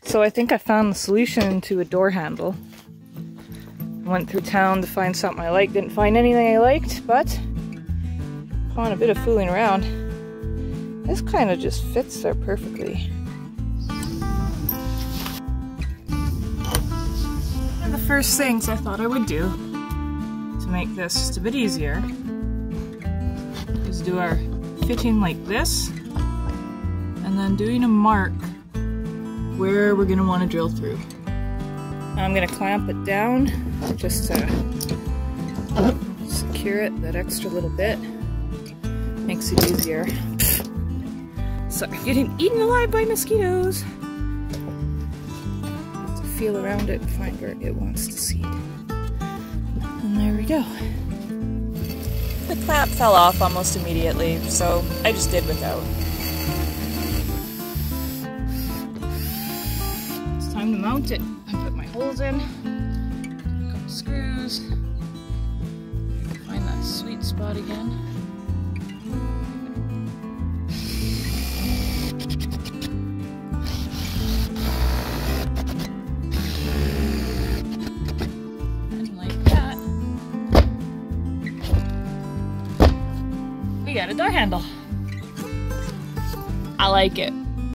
So I think I found the solution to a door handle. I went through town to find something I liked. Didn't find anything I liked, but upon a bit of fooling around, this kind of just fits there perfectly. One of the first things I thought I would do to make this just a bit easier is do our fitting like this, and then doing a mark where we're going to want to drill through. I'm going to clamp it down just to secure it that extra little bit. Makes it easier. Sorry, getting eaten alive by mosquitoes. Have to feel around it and find where it wants to seed. And there we go. The clamp fell off almost immediately, so I just did without. It's time to mount it. I put my holes in, a couple screws, find that sweet spot again. We got a door handle. I like it.